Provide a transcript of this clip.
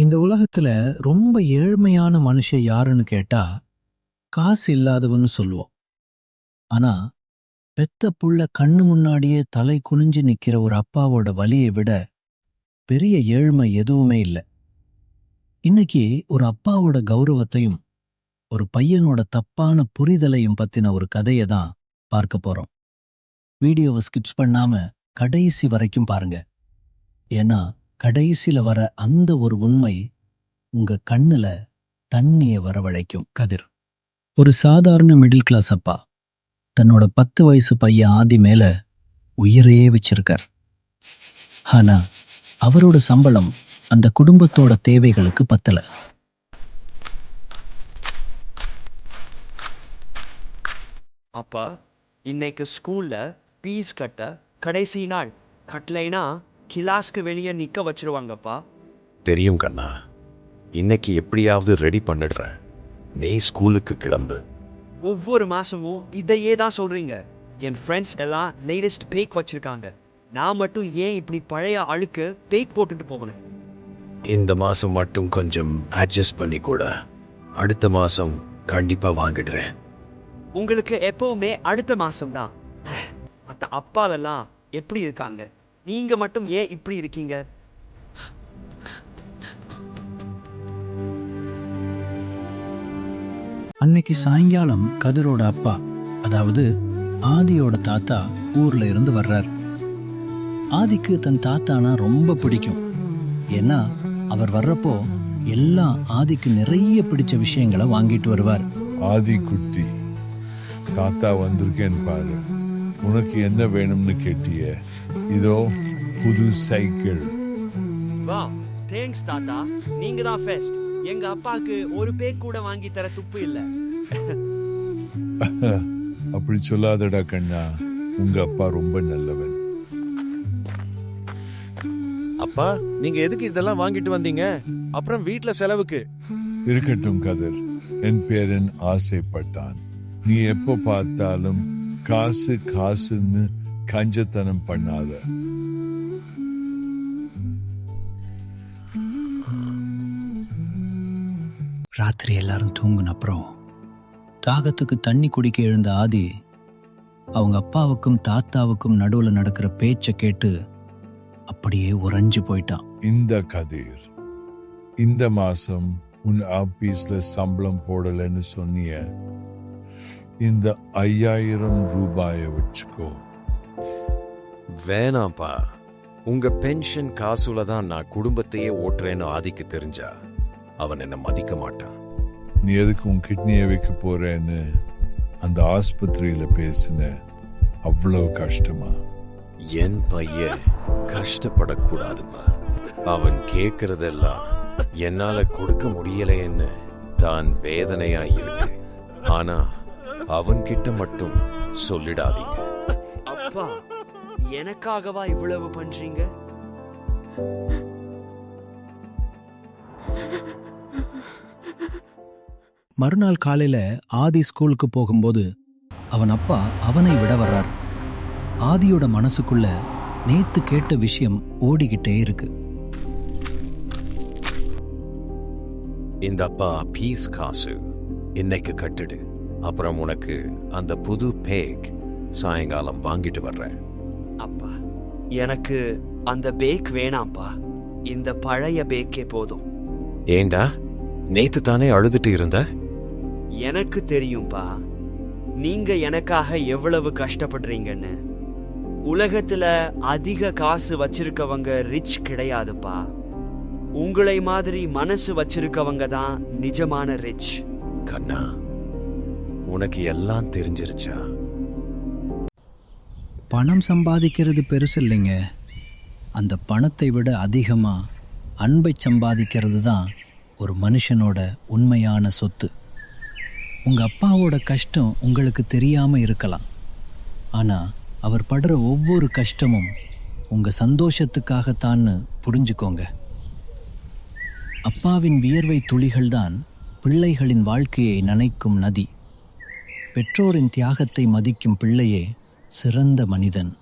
இந்த உலகத்துல ரொம்ப ஏழ்மையான மனுஷன் யாருன்னு கேட்டா காசு இல்லாதவன்னு சொல்லுவோம். ஆனா பெத்த புள்ள கண்ணு முன்னாடியே தலை குனிஞ்சு நிக்கிற ஒரு அப்பாவோட வலியை விட பெரிய ஏழ்மை எதுவுமே இல்லை. இன்னைக்கு ஒரு அப்பாவோட கௌரவத்தையும் ஒரு பையனோட தப்பான புரிதலையும் பத்தின ஒரு கதையை தான் பார்க்க போறோம். வீடியோவை ஸ்கிப்ஸ் பண்ணாம கடைசி வரைக்கும் பாருங்க. ஏன்னா கடைசியில வர அந்த ஒரு உண்மை உங்க கண்ணுல தண்ணிய வரவழைக்கும். கதிர் ஒரு சாதாரண மிடில் கிளாஸ் அப்பா தன்னோட 10 வயசு பையன் ஆதி மேல உயிரையே வச்சிருக்கார். ஆனா அவரோட சம்பளம் அந்த குடும்பத்தோட தேவைகளுக்கு பத்தல. அப்பா, இன்னைக்கு ஸ்கூல்ல ஃபீஸ் கட்ட கடைசி நாள். கட்டலைனா கிளாஸ்க்கு வெளியே நிற்க வச்சிருவாங்கப்பா. தெரியும் கண்ணா, இன்னைக்கு எப்படியாவது ரெடி பண்ணிடுறேன். நீ ஸ்கூலுக்கு கிளம்பு. ஒவ்வொரு மாசமும் இதையே தான் சொல்றீங்க. என் ஃப்ரெண்ட்ஸ் எல்லாம் லேட்டஸ்ட் பேக் வச்சிருக்காங்க. நான் மட்டும் ஏன் இப்படி பழைய அழுக்கு பேக் போட்டுட்டு போகணும்? இந்த மாசம் மட்டும் கொஞ்சம் அட்ஜஸ்ட் பண்ணி கூட அடுத்த மாசம் கண்டிப்பா வாங்கிடுறேன். உங்களுக்கு எப்பவுமே அடுத்த மாசம் தான். மற்ற அப்பாவெல்லாம் எப்படி இருக்காங்க? நீங்க மட்டும் ஏன் இப்படி இருக்கீங்க? அன்னைக்கு சாயங்காலம் கதிரோட அப்பா, அதாவது ஆதியோட தாத்தா ஊர்ல இருந்து வர்றார். ஆதிக்கு தன் தாத்தானா ரொம்ப பிடிக்கும். ஏன்னா அவர் வர்றப்போ எல்லாம் ஆதிக்கு நிறைய பிடிச்ச விஷயங்களை வாங்கிட்டு வருவார். ஆதி குட்டி, தாத்தா வந்திருக்கேன்னு பாரு. உனக்கு என்ன வேணும்னு கேட்டிய, இதோ புது சைக்கிள். வா, தேங்க்ஸ் தாத்தா. நீங்க தான் ஃபர்ஸ்ட். எங்க அப்பாக்கு ஒரு பேக் கூட வாங்கி தர துப்பு இல்ல. அப்படி சொல்லாதடா கண்ணா, உங்க அப்பா ரொம்ப நல்லவன். அப்பா, நீங்க எதுக்கு இதெல்லாம் வாங்கிட்டு வந்தீங்க? அப்புறம் வீட்ல செலவுக்கு. இருக்கட்டும் கதிர், என் பேரன் ஆசைப்பட்டான். நீ எப்போ பார்த்தாலும் காசு காசுன்னு கஞ்சத்தனம் பண்ணாத. ராத்திரி எல்லாரும் தூங்குன அப்புறம் தாகத்துக்கு தண்ணி குடிக்க எழுந்த ஆதி அவங்க அப்பாவுக்கும் தாத்தாவுக்கும் நடுவுல நடக்கிற பேச்சை கேட்டு அப்படியே உறைஞ்சு போயிட்டான். இந்த கதிர், இந்த மாசம் உன் ஆபீஸ்ல சம்பளம் போடலன்னு சொன்னிய, இந்த 5000 ரூபாயை வச்சுக்கோ. வேணாம்ப்பா, உங்க பென்ஷன் காசுல தான் நான் குடும்பத்தையே ஓட்டுறேன்னு ஆதிக்கு தெரிஞ்சா அவன் என்ன மதிக்க மாட்டான். நீ எதுக்கு உன் கிட்னியை வைக்க போறேன்னு அந்த ஆஸ்பத்திரியில பேசின, அவ்வளவு கஷ்டமா? என் பையன் கஷ்டப்படக்கூடாதுப்பா. அவன் கேட்கறதெல்லாம் என்னால கொடுக்க முடியலைன்னு தான் வேதனையா இருக்கு. ஆனா அவன்கிட்ட மட்டும் சொல்லிடாதீங்க. அப்பா, எனக்காகவா இவ்வளவு பண்றீங்க? மறுநாள் காலையில ஆதி ஸ்கூலுக்கு போகும்போது அவன் அப்பா அவனை விட வர்றார். ஆதியோட மனசுக்குள்ள நேத்து கேட்ட விஷயம் ஓடிக்கிட்டே இருக்கு. இந்த அப்பா பீஸ் காசு இன்னைக்கு கட்டுடு. அப்புறம் உனக்கு அந்த புது பேக் சாயங்காலம் வாங்கிட்டு வர்றேன். அப்பா, எனக்கு அந்த பேக் வேணாம்ப்பா. இந்த பழைய பேக்கே போதும். ஏண்டா, நேத்து தானே அழுதுட்டு இருந்த? எனக்கு தெரியும்பா, நீங்க எனக்காக எவ்வளவு கஷ்டப்படுறீங்கன்னு. உலகத்துல அதிக காசு வச்சிருக்கவங்க ரிச் கிடையாதுப்பா. உங்களை மாதிரி மனசு வச்சிருக்கவங்க தான் நிஜமான ரிச். கண்ணா, உனக்கு எல்லாம் தெரிஞ்சிருச்சா? பணம் சம்பாதிக்கிறது பெருசு இல்லைங்க. அந்த பணத்தை விட அதிகமா அன்பை சம்பாதிக்கிறது தான் ஒரு மனுஷனோட உண்மையான சொத்து. உங்க அப்பாவோட கஷ்டம் உங்களுக்கு தெரியாம இருக்கலாம். ஆனா அவர் படுற ஒவ்வொரு கஷ்டமும் உங்க சந்தோஷத்துக்காகத்தான்னு புரிஞ்சுக்கோங்க. அப்பாவின் வியர்வை துளிகள்தான் பிள்ளைகளின் வாழ்க்கையை நனைக்கும் நதி. பெற்றோரின் தியாகத்தை மதிக்கும் பிள்ளையே சிறந்த மனிதன்.